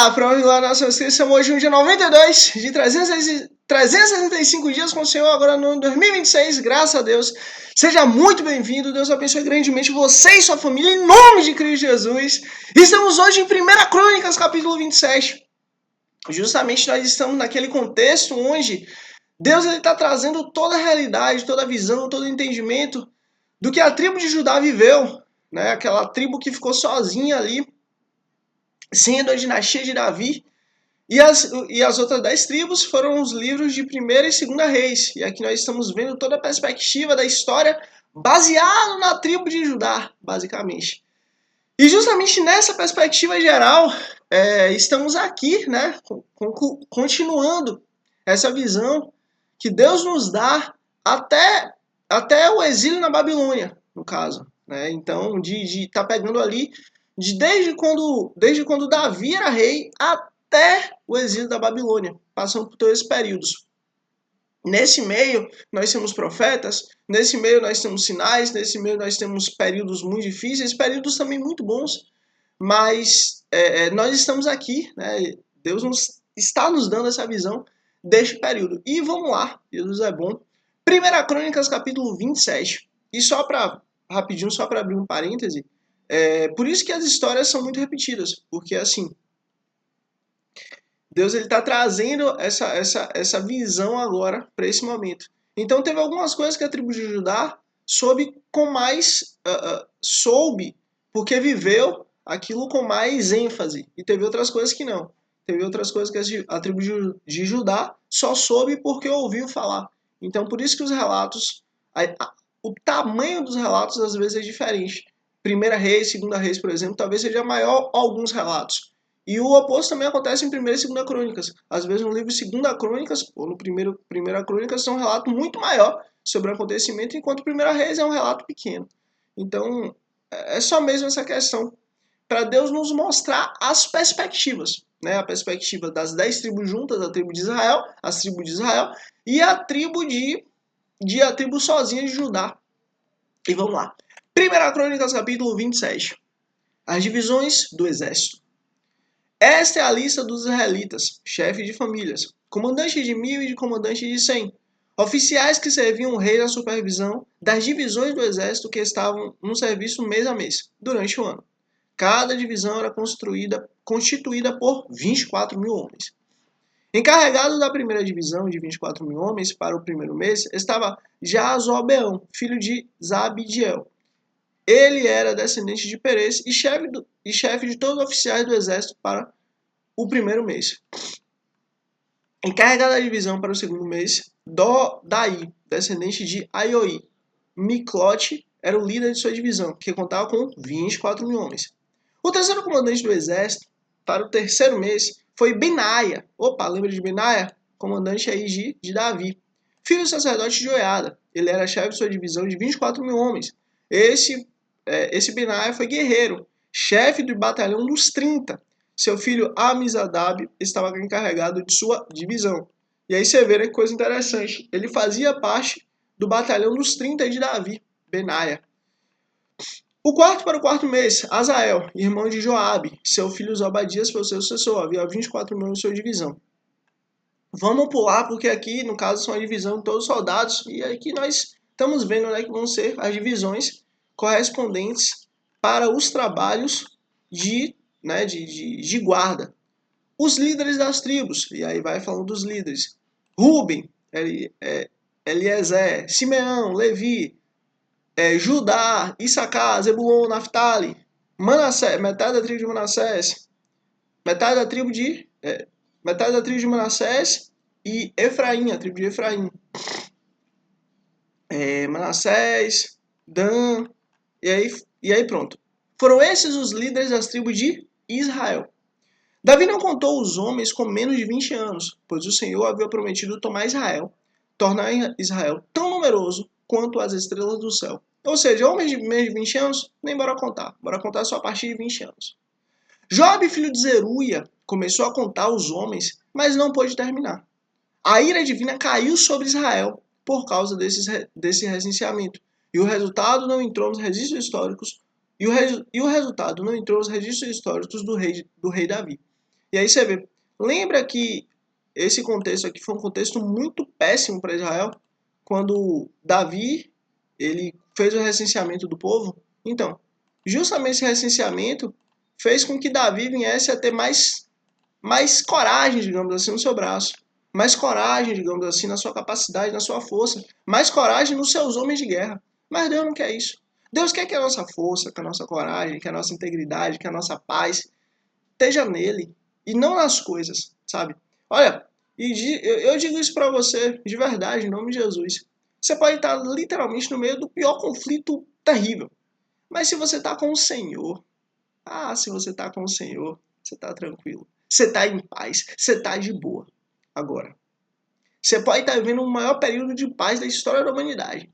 Para honra e glória da nossa inscrição, hoje um dia 92 de 365 dias com o Senhor, agora no 2026, graças a Deus. Seja muito bem-vindo, Deus abençoe grandemente você e sua família, em nome de Cristo Jesus. Estamos hoje em 1 Crônicas, capítulo 27. Justamente nós estamos naquele contexto onde Deus está trazendo toda a realidade, toda a visão, todo o entendimento do que a tribo de Judá viveu, né? Aquela tribo que ficou sozinha ali, sendo a dinastia de Davi, e as outras 10 tribos foram os livros de 1ª e 2ª Reis. E aqui nós estamos vendo toda a perspectiva da história baseado na tribo de Judá, basicamente. E justamente nessa perspectiva geral, estamos aqui, né, continuando essa visão que Deus nos dá até o exílio na Babilônia, no caso. Né? Então, de estar pegando ali desde quando Davi era rei até o exílio da Babilônia, passando por todos esses períodos. Nesse meio, nós temos profetas, nesse meio nós temos sinais, nesse meio nós temos períodos muito difíceis, períodos também muito bons, mas nós estamos aqui, né? Deus está nos dando essa visão deste período. E vamos lá, Jesus é bom. 1 Crônicas, capítulo 27. E só para abrir um parêntese, por isso que as histórias são muito repetidas, porque assim, Deus está trazendo essa visão agora para esse momento. Então teve algumas coisas que a tribo de Judá soube porque viveu aquilo com mais ênfase. E teve outras coisas que não. Teve outras coisas que a tribo de Judá só soube porque ouviu falar. Então por isso que os relatos, o tamanho dos relatos às vezes é diferente. 1ª Reis, 2ª Reis, por exemplo, talvez seja maior alguns relatos. E o oposto também acontece em 1ª e 2ª Crônicas. Às vezes no livro 2ª Crônicas, ou no 1ª Crônicas, é um relato muito maior sobre o acontecimento, enquanto 1ª Reis é um relato pequeno. Então, é só mesmo essa questão, para Deus nos mostrar as perspectivas. Né? A perspectiva das 10 tribos juntas, a tribo de Israel, as tribos de Israel, e a tribo a tribo sozinha de Judá. E vamos lá. 1ª Crônicas, capítulo 27. As divisões do exército. Esta é a lista dos israelitas, chefes de famílias, comandantes de 1000 e de comandantes de 100, oficiais que serviam o rei na supervisão das divisões do exército que estavam no serviço mês a mês, durante o ano. Cada divisão era constituída por 24.000 homens. Encarregado da primeira divisão de 24.000 homens para o primeiro mês estava Jazobeão, filho de Zabidiel. Ele era descendente de Perez e chefe de todos os oficiais do exército para o primeiro mês. Encarregado da divisão para o segundo mês, Dodaí, descendente de Aioi. Miclote era o líder de sua divisão, que contava com 24.000 homens. O terceiro comandante do exército para o terceiro mês foi Benaia. Opa, lembra de Benaia? Comandante aí de Davi. Filho do sacerdote de Joiada. Ele era chefe de sua divisão de 24.000 homens. Esse Benaia foi guerreiro, chefe do batalhão dos 30. Seu filho Amizadab estava encarregado de sua divisão. E aí você vê, né, que coisa interessante. Ele fazia parte do batalhão dos 30 de Davi, Benaia. Para o quarto mês, Azael, irmão de Joabe, seu filho Zobadias foi o seu sucessor, havia 24.000 em sua divisão. Vamos pular, porque aqui, no caso, são a divisão de todos os soldados, e aqui nós estamos vendo, né, que vão ser as divisões correspondentes para os trabalhos de guarda. Os líderes das tribos, e aí vai falando dos líderes: Ruben, Eliezer, Simeão, Levi, Judá, Issacar, Zebulon, Naftali, Manassés, metade da tribo de Manassés, metade da tribo de Manassés e Efraim, a tribo de Efraim. Manassés, Dan, e aí pronto. Foram esses os líderes das tribos de Israel. Davi não contou os homens com menos de 20 anos, pois o Senhor havia prometido tornar Israel tão numeroso quanto as estrelas do céu. Ou seja, homens de menos de 20 anos, nem bora contar só a partir de 20 anos. Joabe, filho de Zeruia, começou a contar os homens, mas não pôde terminar. A ira divina caiu sobre Israel por causa desse recenseamento, e o resultado não entrou nos registros históricos, do rei Davi. E aí você vê, lembra que esse contexto aqui foi um contexto muito péssimo para Israel, quando Davi ele fez o recenseamento do povo? Então, justamente esse recenseamento fez com que Davi viesse a ter mais coragem, digamos assim, no seu braço. Mais coragem, digamos assim, na sua capacidade, na sua força. Mais coragem nos seus homens de guerra. Mas Deus não quer isso. Deus quer que a nossa força, que a nossa coragem, que a nossa integridade, que a nossa paz esteja nele e não nas coisas, sabe? Olha, eu digo isso para você de verdade, em nome de Jesus. Você pode estar literalmente no meio do pior conflito terrível. Mas se você está com o Senhor, se você está com o Senhor, você está tranquilo. Você está em paz, você está de boa. Agora, você pode estar vivendo o maior período de paz da história da humanidade.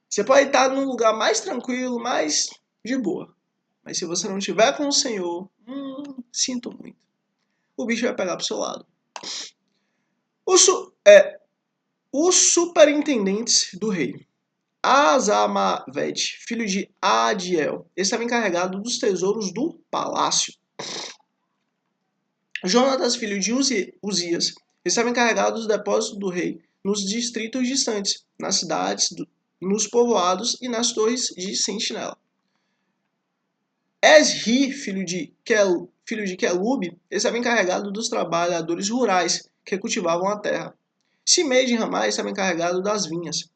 Você pode estar num lugar mais tranquilo, mais de boa. Mas se você não estiver com o Senhor, sinto muito. O bicho vai pegar pro seu lado. Os superintendentes do rei. Azamavete, filho de Adiel, estava encarregado dos tesouros do palácio. Jonatas, filho de Uzias, estava encarregado dos depósitos do rei nos distritos distantes, nas cidades, nos povoados e nas torres de sentinela. Esri, filho de Quelube, estava encarregado dos trabalhadores rurais que cultivavam a terra. Simei de Ramá estava encarregado das vinhas.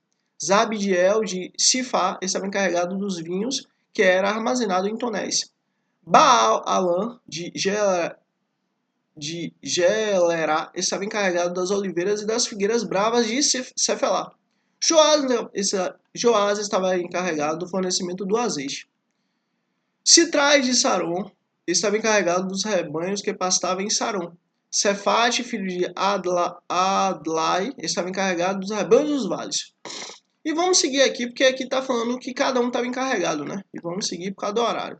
Zabdiel de Sifá estava encarregado dos vinhos que era armazenado em tonéis. Baal-Alã de Gelerá estava encarregado das oliveiras e das figueiras bravas de Cefelá. Joás estava encarregado do fornecimento do azeite. Citrai de Saron estava encarregado dos rebanhos que pastavam em Saron. Cefate, filho de Adlai, estava encarregado dos rebanhos dos vales. E vamos seguir aqui, porque aqui está falando que cada um estava encarregado, né? E vamos seguir por causa do horário.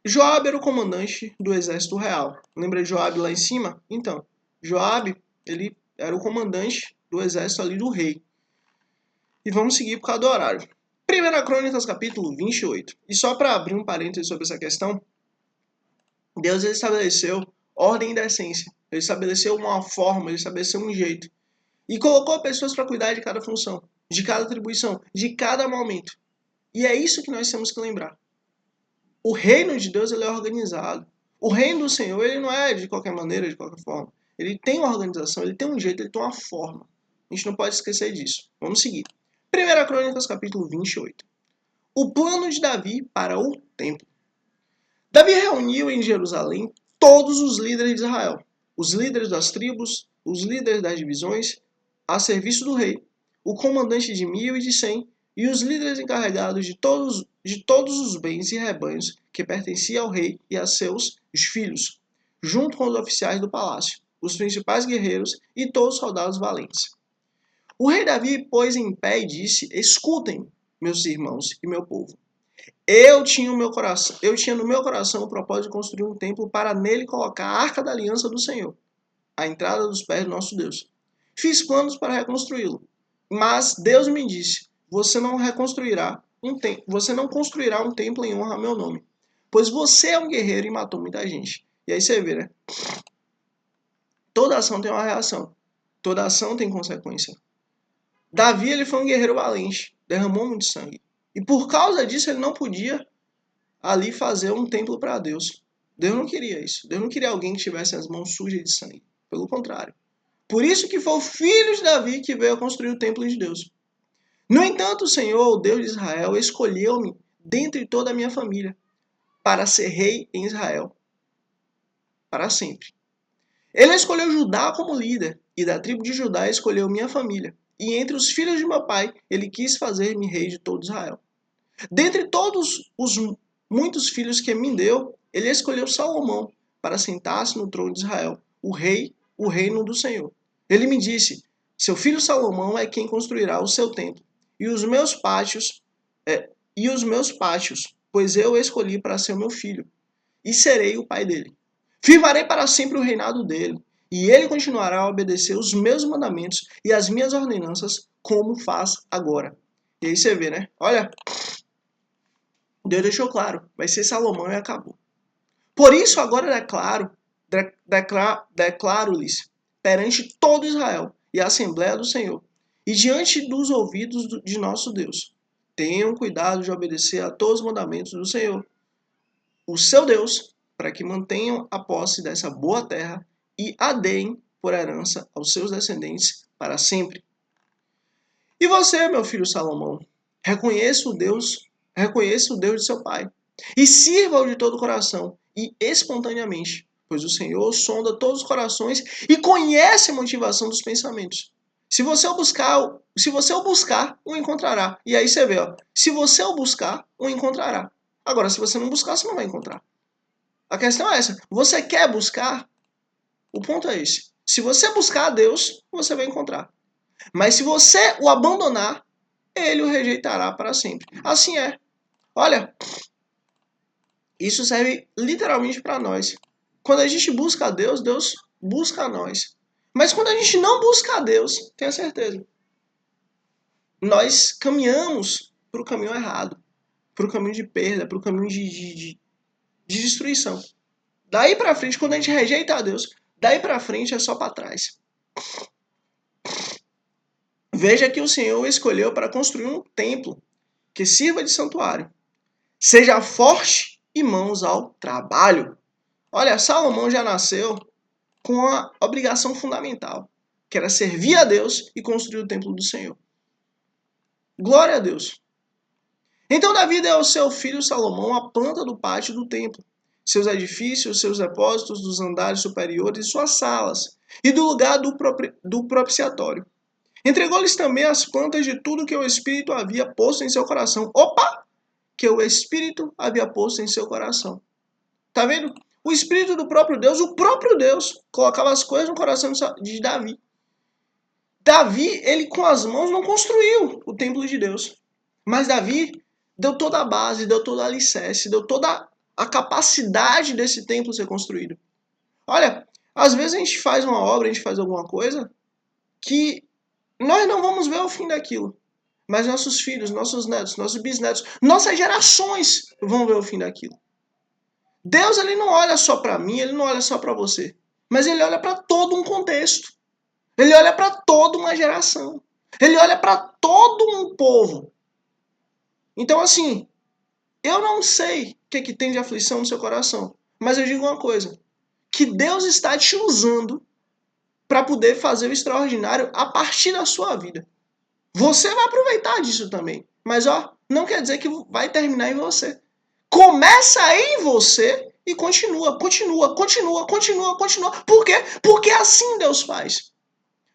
Joabe era o comandante do exército real. Lembra de Joabe lá em cima? Então, Joabe, ele era o comandante do exército ali do rei. E vamos seguir por causa do horário. 1 Crônicas, capítulo 28. E só para abrir um parênteses sobre essa questão, Deus estabeleceu ordem e decência. Ele estabeleceu uma forma, ele estabeleceu um jeito. E colocou pessoas para cuidar de cada função, de cada atribuição, de cada momento. E é isso que nós temos que lembrar. O reino de Deus ele é organizado. O reino do Senhor ele não é de qualquer maneira, de qualquer forma. Ele tem uma organização, ele tem um jeito, ele tem uma forma. A gente não pode esquecer disso. Vamos seguir. 1 Crônicas, capítulo 28. O plano de Davi para o templo. Davi reuniu em Jerusalém todos os líderes de Israel, os líderes das tribos, os líderes das divisões, a serviço do rei, o comandante de 1.000 e de 100, e os líderes encarregados de todos os bens e rebanhos que pertenciam ao rei e a seus filhos, junto com os oficiais do palácio, os principais guerreiros e todos os soldados valentes. O rei Davi pôs em pé e disse: Escutem, meus irmãos e meu povo. Eu tinha no meu coração o propósito de construir um templo para nele colocar a arca da aliança do Senhor, a entrada dos pés do nosso Deus. Fiz planos para reconstruí-lo, mas Deus me disse: você não construirá um templo em honra ao meu nome, pois você é um guerreiro e matou muita gente. E aí você vê, né? Toda ação tem uma reação. Toda ação tem consequência. Davi ele foi um guerreiro valente, derramou muito sangue. E por causa disso ele não podia ali fazer um templo para Deus. Deus não queria isso. Deus não queria alguém que tivesse as mãos sujas de sangue. Pelo contrário. Por isso que foi o filho de Davi que veio a construir o templo de Deus. No entanto, o Senhor, o Deus de Israel, escolheu-me dentre toda a minha família para ser rei em Israel para sempre. Ele escolheu Judá como líder e da tribo de Judá escolheu minha família. E entre os filhos de meu pai, ele quis fazer-me rei de todo Israel. Dentre todos os muitos filhos que me deu, ele escolheu Salomão para sentar-se no trono de Israel, o reino do Senhor. Ele me disse: seu filho Salomão é quem construirá o seu templo e os meus pátios, pois eu o escolhi para ser o meu filho e serei o pai dele. Firmarei para sempre o reinado dele, e ele continuará a obedecer os meus mandamentos e as minhas ordenanças, como faz agora. E aí você vê, né? Olha, Deus deixou claro, vai ser Salomão e acabou. Por isso agora declaro-lhes perante todo Israel e a Assembleia do Senhor, e diante dos ouvidos de nosso Deus, tenham cuidado de obedecer a todos os mandamentos do Senhor, o seu Deus, para que mantenham a posse dessa boa terra e a deem por herança aos seus descendentes para sempre. E você, meu filho Salomão, reconheça o Deus de seu pai, e sirva-o de todo o coração e espontaneamente, pois o Senhor sonda todos os corações e conhece a motivação dos pensamentos. Se você o buscar, o encontrará. E aí você vê, ó, se você o buscar, o encontrará. Agora, se você não buscar, você não vai encontrar. A questão é essa. Você quer buscar? O ponto é esse. Se você buscar a Deus, você vai encontrar. Mas se você o abandonar, ele o rejeitará para sempre. Assim é. Olha, isso serve literalmente para nós. Quando a gente busca a Deus, Deus busca a nós. Mas quando a gente não busca a Deus, tenha certeza, nós caminhamos para o caminho errado, para o caminho de perda, para o caminho de destruição. Daí para frente, quando a gente rejeita a Deus, daí para frente é só para trás. Veja que o Senhor escolheu para construir um templo que sirva de santuário. Seja forte e mãos ao trabalho. Olha, Salomão já nasceu com uma obrigação fundamental, que era servir a Deus e construir o templo do Senhor. Glória a Deus. Então Davi deu ao seu filho Salomão a planta do pátio do templo, seus edifícios, seus depósitos dos andares superiores e suas salas, e do lugar do propiciatório. Entregou-lhes também as plantas de tudo que o Espírito havia posto em seu coração. Opa! Que o Espírito havia posto em seu coração. Tá vendo? O Espírito do próprio Deus, colocava as coisas no coração de Davi. Davi, ele com as mãos não construiu o templo de Deus. Mas Davi deu toda a base, deu todo o alicerce, deu toda a capacidade desse templo ser construído. Olha, às vezes a gente faz uma obra, a gente faz alguma coisa que nós não vamos ver o fim daquilo. Mas nossos filhos, nossos netos, nossos bisnetos, nossas gerações vão ver o fim daquilo. Deus, ele não olha só para mim, ele não olha só para você. Mas ele olha para todo um contexto. Ele olha para toda uma geração. Ele olha para todo um povo. Então, assim, eu não sei o que tem de aflição no seu coração. Mas eu digo uma coisa. Que Deus está te usando para poder fazer o extraordinário a partir da sua vida. Você vai aproveitar disso também. Mas, ó, não quer dizer que vai terminar em você. Começa em você e continua. Por quê? Porque assim Deus faz.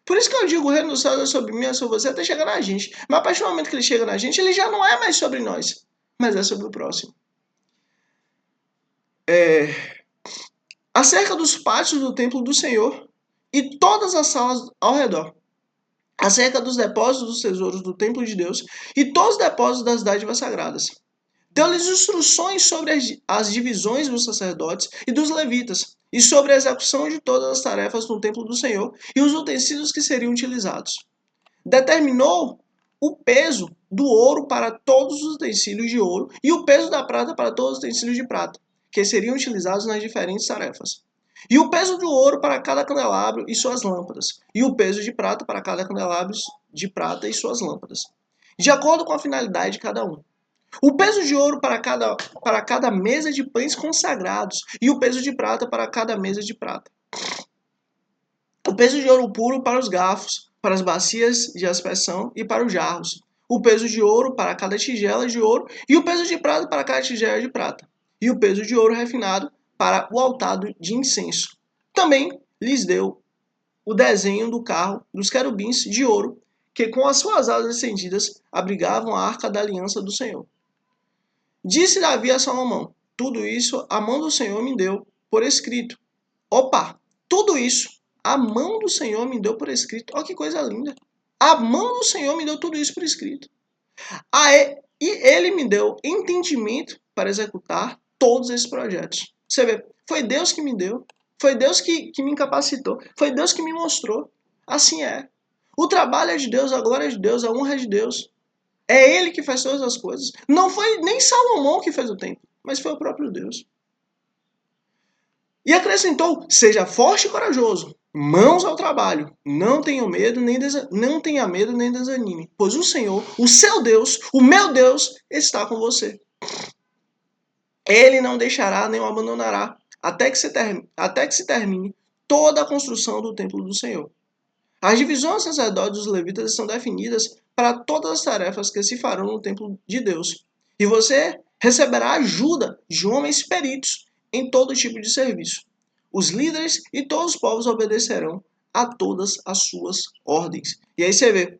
Por isso que eu digo, o reino dos céus é sobre mim, é sobre você, até chegar na gente. Mas a partir do momento que ele chega na gente, ele já não é mais sobre nós, mas é sobre o próximo. Acerca dos pátios do templo do Senhor e todas as salas ao redor. Acerca dos depósitos dos tesouros do templo de Deus e todos os depósitos das dádivas sagradas. Deu-lhes instruções sobre as divisões dos sacerdotes e dos levitas, e sobre a execução de todas as tarefas no templo do Senhor e os utensílios que seriam utilizados. Determinou o peso do ouro para todos os utensílios de ouro e o peso da prata para todos os utensílios de prata, que seriam utilizados nas diferentes tarefas. E o peso do ouro para cada candelabro e suas lâmpadas, e o peso de prata para cada candelabro de prata e suas lâmpadas, de acordo com a finalidade de cada um. O peso de ouro para cada mesa de pães consagrados e o peso de prata para cada mesa de prata. O peso de ouro puro para os garfos, para as bacias de aspersão e para os jarros. O peso de ouro para cada tigela de ouro e o peso de prata para cada tigela de prata. E o peso de ouro refinado para o altar de incenso. Também lhes deu o desenho do carro dos querubins de ouro, que com as suas asas estendidas abrigavam a arca da aliança do Senhor. Disse Davi a Salomão, tudo isso a mão do Senhor me deu por escrito. Opa, tudo isso a mão do Senhor me deu por escrito. Olha que coisa linda. A mão do Senhor me deu tudo isso por escrito. E ele me deu entendimento para executar todos esses projetos. Você vê, foi Deus que me deu. Foi Deus que me incapacitou. Foi Deus que me mostrou. Assim é. O trabalho é de Deus, a glória é de Deus, a honra é de Deus. É ele que faz todas as coisas. Não foi nem Salomão que fez o templo, mas foi o próprio Deus. E acrescentou: seja forte e corajoso, mãos ao trabalho, não tenha medo nem desanime, pois o Senhor, o seu Deus, o meu Deus, está com você. Ele não deixará nem o abandonará, até que se termine toda a construção do templo do Senhor. As divisões dos sacerdotes e dos levitas estão definidas para todas as tarefas que se farão no templo de Deus. E você receberá ajuda de homens peritos em todo tipo de serviço. Os líderes e todos os povos obedecerão a todas as suas ordens. E aí você vê,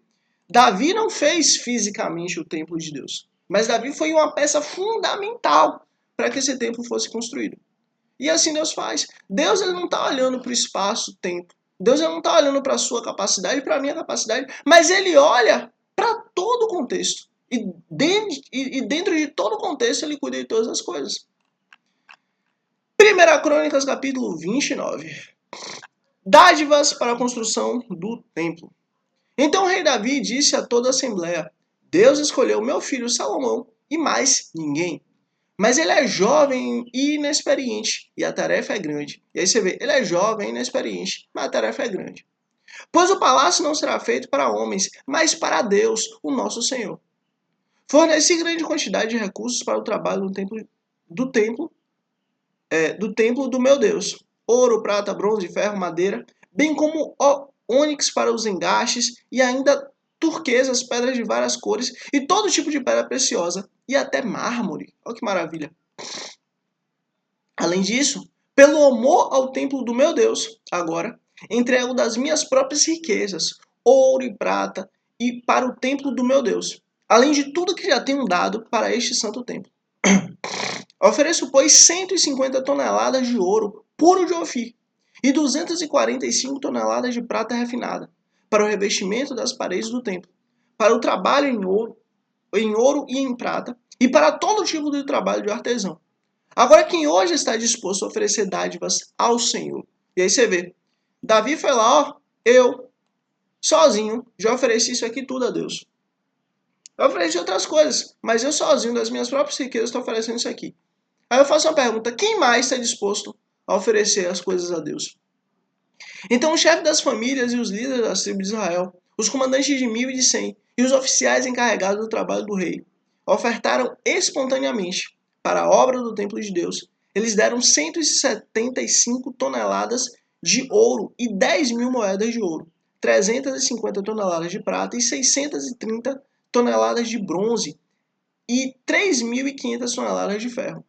Davi não fez fisicamente o templo de Deus, mas Davi foi uma peça fundamental para que esse templo fosse construído. E assim Deus faz. Deus ele não está olhando para o espaço-tempo. Deus ele não está olhando para a sua capacidade, para a minha capacidade, mas ele olha para todo o contexto. E dentro de todo o contexto ele cuida de todas as coisas. 1 Crônicas, capítulo 29. Dádivas para a construção do templo. Então o rei Davi disse a toda a assembleia: Deus escolheu meu filho Salomão e mais ninguém. Mas ele é jovem e inexperiente, e a tarefa é grande. E aí você vê, ele é jovem e inexperiente, mas a tarefa é grande. Pois o palácio não será feito para homens, mas para Deus, o nosso Senhor. Forneci grande quantidade de recursos para o trabalho do templo do meu Deus. Ouro, prata, bronze, ferro, madeira, bem como ônix para os engastes e ainda turquesas, pedras de várias cores e todo tipo de pedra preciosa e até mármore. Olha que maravilha. Além disso, pelo amor ao templo do meu Deus, agora, entrego das minhas próprias riquezas, ouro e prata, e para o templo do meu Deus, além de tudo que já tenho dado para este santo templo. Ofereço, pois, 150 toneladas de ouro puro de Ofir e 245 toneladas de prata refinada para o revestimento das paredes do templo, para o trabalho em ouro e em prata, e para todo tipo de trabalho de artesão. Agora, quem hoje está disposto a oferecer dádivas ao Senhor? E aí você vê, Davi foi lá, ó, eu, sozinho, já ofereci isso aqui tudo a Deus. Eu ofereci outras coisas, mas eu sozinho, das minhas próprias riquezas, estou oferecendo isso aqui. Aí eu faço uma pergunta, quem mais está disposto a oferecer as coisas a Deus? Então o chefe das famílias e os líderes das tribos de Israel, os comandantes de 1.000 e de 100 e os oficiais encarregados do trabalho do rei, ofertaram espontaneamente para a obra do templo de Deus. Eles deram 175 toneladas de ouro e 10.000 moedas de ouro, 350 toneladas de prata e 630 toneladas de bronze e 3.500 toneladas de ferro.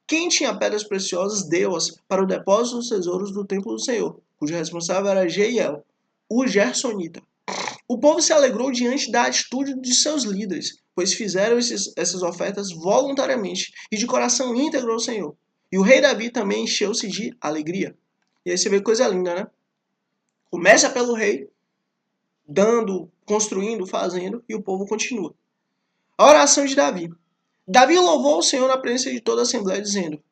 Quem tinha pedras preciosas deu-as para o depósito dos tesouros do templo do Senhor, cujo responsável era Jeiel, o Gersonita. O povo se alegrou diante da atitude de seus líderes, pois fizeram essas ofertas voluntariamente e de coração íntegro ao Senhor. E o rei Davi também encheu-se de alegria. E aí você vê coisa linda, né? Começa pelo rei, dando, construindo, fazendo, e o povo continua. A oração de Davi. Davi louvou o Senhor na presença de toda a assembleia, dizendo: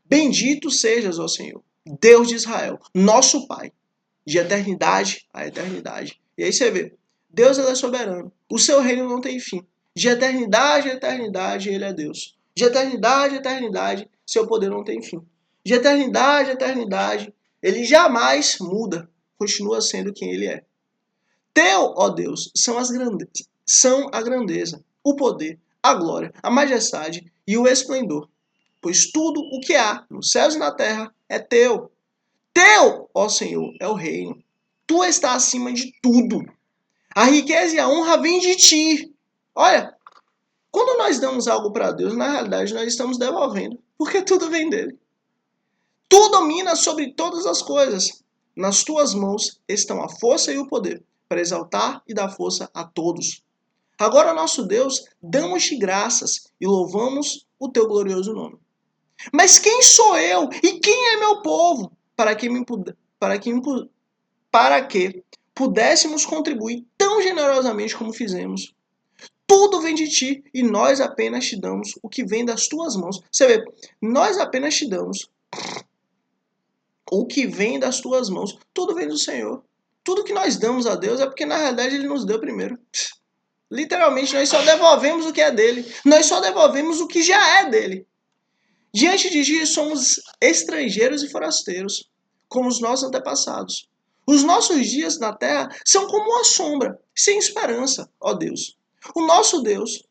Bendito sejas, ó Senhor, Deus de Israel, nosso Pai, de eternidade a eternidade. E aí você vê, Deus ele é soberano, o seu reino não tem fim. De eternidade a eternidade ele é Deus. De eternidade a eternidade, seu poder não tem fim. De eternidade a eternidade, ele jamais muda, continua sendo quem ele é. Teu, ó Deus, são a grandeza, o poder, a glória, a majestade e o esplendor. Pois tudo o que há nos céus e na terra é teu. Teu, ó Senhor, é o reino. Tu estás acima de tudo. A riqueza e a honra vêm de ti. Olha, quando nós damos algo para Deus, na realidade nós estamos devolvendo, porque tudo vem dele. Tu dominas sobre todas as coisas. Nas tuas mãos estão a força e o poder para exaltar e dar força a todos. Agora, nosso Deus, damos-te graças e louvamos o teu glorioso nome. Mas quem sou eu e quem é meu povo para que pudéssemos contribuir tão generosamente como fizemos? Tudo vem de ti e nós apenas te damos o que vem das tuas mãos. Você vê, nós apenas te damos o que vem das tuas mãos. Tudo vem do Senhor. Tudo que nós damos a Deus é porque na realidade Ele nos deu primeiro. Literalmente, nós só devolvemos o que é dele. Nós só devolvemos o que já é dele. Diante de ti somos estrangeiros e forasteiros, como os nossos antepassados. Os nossos dias na terra são como uma sombra, sem esperança, ó Deus. O nosso Deus,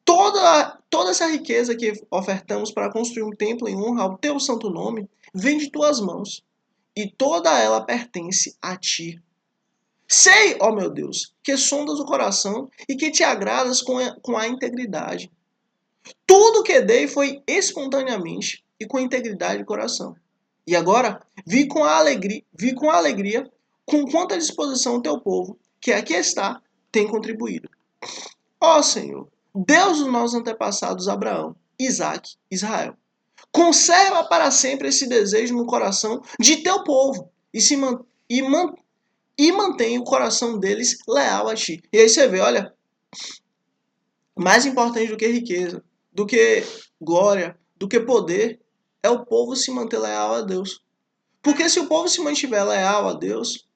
toda essa riqueza que ofertamos para construir um templo em honra ao teu santo nome, vem de tuas mãos, e toda ela pertence a ti. Sei, ó meu Deus, que sondas o coração e que te agradas com a integridade. Tudo que dei foi espontaneamente e com integridade de coração. E agora, vi com alegria, com quanta disposição o teu povo, que aqui está, tem contribuído. Ó Senhor, Deus dos nossos antepassados Abraão, Isaque, Israel, conserva para sempre esse desejo no coração de teu povo e mantém o coração deles leal a ti. E aí você vê, olha, mais importante do que riqueza, do que glória, do que poder, é o povo se manter leal a Deus. Porque se o povo se mantiver leal a Deus,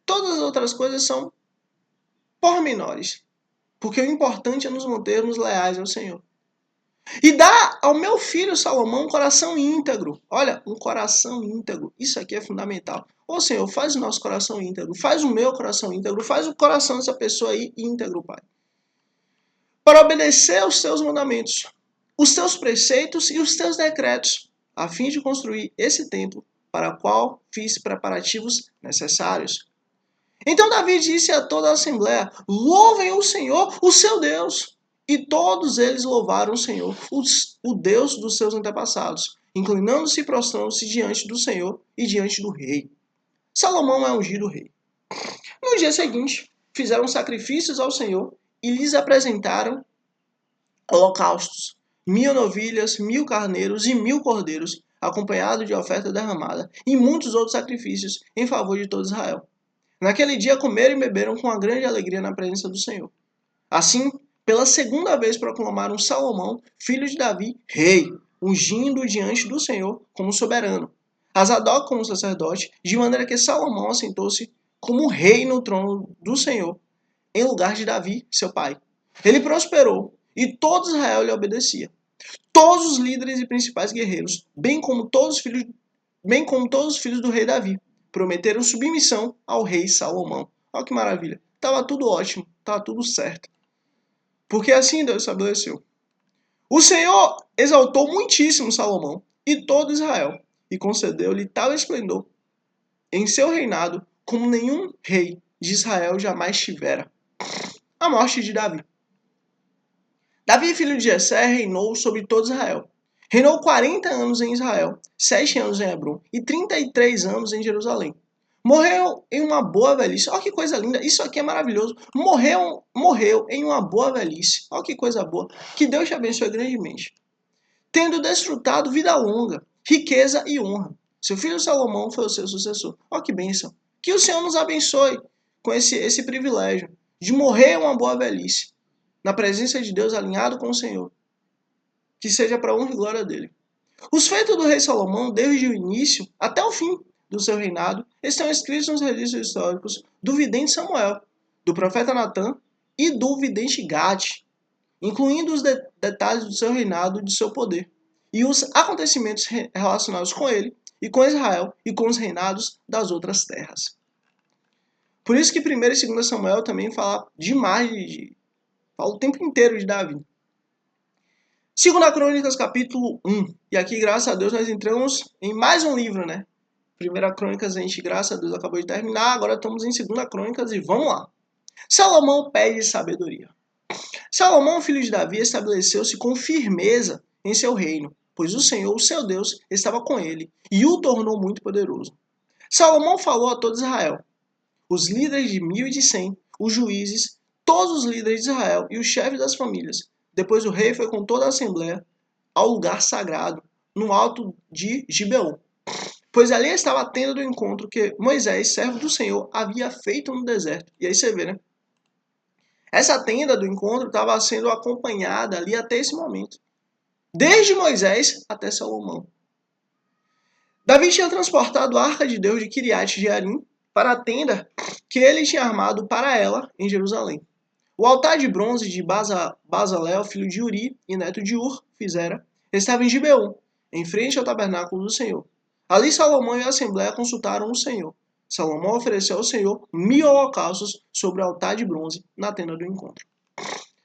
todas as outras coisas são pormenores. Porque o importante é nos mantermos leais ao Senhor. E dá ao meu filho Salomão um coração íntegro. Olha, um coração íntegro. Isso aqui é fundamental. Ô Senhor, faz o nosso coração íntegro. Faz o meu coração íntegro. Faz o coração dessa pessoa aí íntegro, Pai. Para obedecer aos teus mandamentos, os teus preceitos e os teus decretos, a fim de construir esse templo para o qual fiz preparativos necessários. Então Davi disse a toda a assembleia: louvem o Senhor, o seu Deus. E todos eles louvaram o Senhor, o Deus dos seus antepassados, inclinando-se e prostrando-se diante do Senhor e diante do rei. Salomão é ungido rei. No dia seguinte, fizeram sacrifícios ao Senhor e lhes apresentaram holocaustos, 1000 novilhas, 1000 carneiros e 1000 cordeiros, acompanhado de oferta derramada, e muitos outros sacrifícios em favor de todo Israel. Naquele dia comeram e beberam com uma grande alegria na presença do Senhor. Assim, pela segunda vez proclamaram Salomão, filho de Davi, rei, ungindo diante do Senhor como soberano, a Zadok como sacerdote, de maneira que Salomão assentou-se como rei no trono do Senhor, em lugar de Davi, seu pai. Ele prosperou, e todo Israel lhe obedecia. Todos os líderes e principais guerreiros, bem como todos os filhos do rei Davi, prometeram submissão ao rei Salomão. Olha que maravilha. Estava tudo ótimo, estava tudo certo. Porque assim Deus estabeleceu. O Senhor exaltou muitíssimo Salomão e todo Israel, e concedeu-lhe tal esplendor em seu reinado como nenhum rei de Israel jamais tivera. A morte de Davi. Davi, filho de Jessé, reinou sobre todo Israel. Reinou 40 anos em Israel, 7 anos em Hebrom e 33 anos em Jerusalém. Morreu em uma boa velhice. Olha que coisa linda. Isso aqui é maravilhoso. Morreu em uma boa velhice. Olha que coisa boa. Que Deus te abençoe grandemente. Tendo desfrutado vida longa, riqueza e honra. Seu filho Salomão foi o seu sucessor. Olha que bênção. Que o Senhor nos abençoe com esse privilégio de morrer em uma boa velhice. Na presença de Deus, alinhado com o Senhor. Que seja para a honra e glória dele. Os feitos do rei Salomão, desde o início até o fim do seu reinado, estão escritos nos registros históricos do vidente Samuel, do profeta Natã e do vidente Gade, incluindo os detalhes do seu reinado e do seu poder, e os acontecimentos relacionados com ele, e com Israel, e com os reinados das outras terras. Por isso que 1 e 2 Samuel também fala demais fala o tempo inteiro de Davi. 2 Crônicas, capítulo 1. E aqui, graças a Deus, nós entramos em mais um livro, né? 1 Crônicas, a gente, graças a Deus, acabou de terminar. Agora estamos em 2 Crônicas e vamos lá. Salomão pede sabedoria. Salomão, filho de Davi, estabeleceu-se com firmeza em seu reino, pois o Senhor, o seu Deus, estava com ele e o tornou muito poderoso. Salomão falou a todo Israel, os líderes de 1000 e de 100, os juízes, todos os líderes de Israel e os chefes das famílias. Depois o rei foi com toda a assembleia ao lugar sagrado, no alto de Gibeon, pois ali estava a tenda do encontro que Moisés, servo do Senhor, havia feito no deserto. E aí você vê, né? Essa tenda do encontro estava sendo acompanhada ali até esse momento, desde Moisés até Salomão. Davi tinha transportado a arca de Deus de Kiriat Jearim para a tenda que ele tinha armado para ela em Jerusalém. O altar de bronze de Bazalel, filho de Uri e neto de Ur, fizera, estava em Gibeon, em frente ao tabernáculo do Senhor. Ali Salomão e a Assembleia consultaram o Senhor. Salomão ofereceu ao Senhor 1000 holocaustos sobre o altar de bronze na tenda do encontro.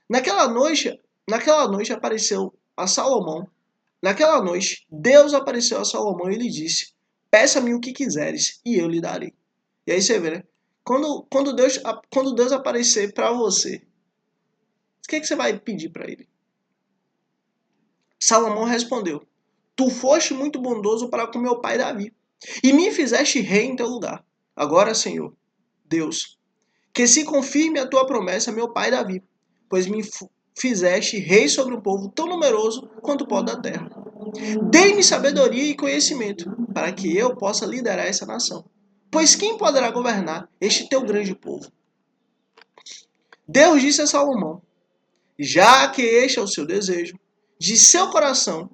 Naquela noite apareceu a Salomão. Naquela noite, Deus apareceu a Salomão e lhe disse: peça-me o que quiseres e eu lhe darei. E aí você vê, né? Quando Deus aparecer para você, o que você vai pedir para ele? Salomão respondeu: tu foste muito bondoso para com meu pai Davi, e me fizeste rei em teu lugar. Agora, Senhor, Deus, que se confirme a tua promessa, meu pai Davi, pois me fizeste rei sobre um povo tão numeroso quanto o pó da terra. Dei-me sabedoria e conhecimento, para que eu possa liderar essa nação. Pois quem poderá governar este teu grande povo? Deus disse a Salomão: já que este é o seu desejo de seu coração,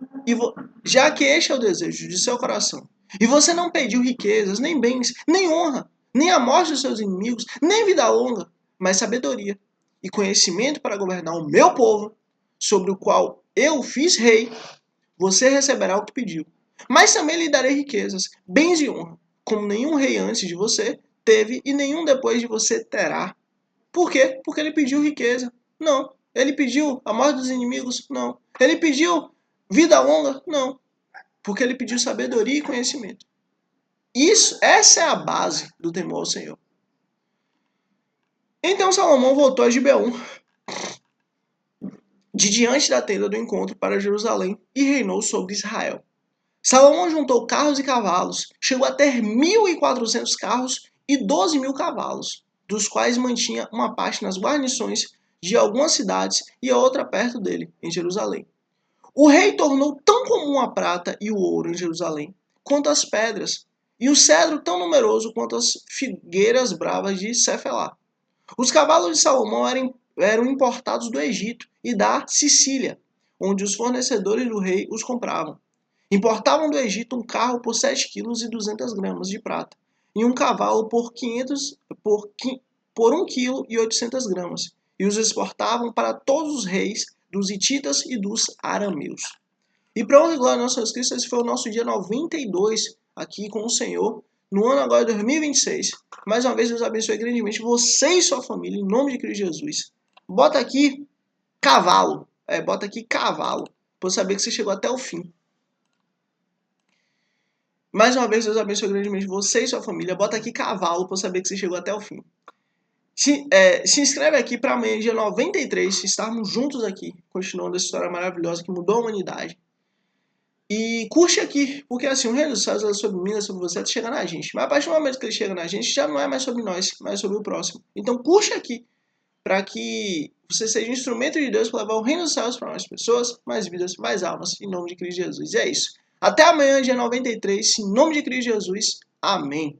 já que este é o desejo de seu coração, e você não pediu riquezas, nem bens, nem honra, nem a morte dos seus inimigos, nem vida longa, mas sabedoria e conhecimento para governar o meu povo, sobre o qual eu o fiz rei, você receberá o que pediu. Mas também lhe darei riquezas, bens e honra, como nenhum rei antes de você teve e nenhum depois de você terá. Por quê? Porque ele pediu riqueza? Não. Ele pediu a morte dos inimigos? Não. Ele pediu vida longa? Não. Porque ele pediu sabedoria e conhecimento. Essa é a base do temor ao Senhor. Então Salomão voltou a Gibeon, de diante da tenda do encontro, para Jerusalém, e reinou sobre Israel. Salomão juntou carros e cavalos, chegou a ter 1.400 carros e 12.000 cavalos, dos quais mantinha uma parte nas guarnições de algumas cidades e a outra perto dele, em Jerusalém. O rei tornou tão comum a prata e o ouro em Jerusalém, quanto as pedras, e o cedro tão numeroso quanto as figueiras bravas de Cefelá. Os cavalos de Salomão eram importados do Egito e da Sicília, onde os fornecedores do rei os compravam. Importavam do Egito um carro por 7 quilos e 200 gramas de prata, e um cavalo por 1 quilo e 800 gramas, e os exportavam para todos os reis dos hititas e dos arameus. E para honra e glória do nosso Jesus Cristo, esse foi o nosso dia 92 aqui com o Senhor, no ano agora de 2026. Mais uma vez, Deus abençoe grandemente você e sua família, em nome de Cristo Jesus. Bota aqui cavalo, bota aqui cavalo, para eu saber que você chegou até o fim. Mais uma vez, Deus abençoe grandemente você e sua família. Bota aqui cavalo para eu saber que você chegou até o fim. Se inscreve aqui para amanhã, dia 93, estarmos juntos aqui, continuando essa história maravilhosa que mudou a humanidade. E curte aqui, porque assim, o reino dos céus é sobre mim, é sobre você, chega na gente. Mas a partir do momento que ele chega na gente, já não é mais sobre nós, mas sobre o próximo. Então curte aqui, para que você seja um instrumento de Deus para levar o reino dos céus para mais pessoas, mais vidas, mais almas, em nome de Cristo Jesus. E é isso. Até amanhã, dia 93, em nome de Cristo Jesus. Amém.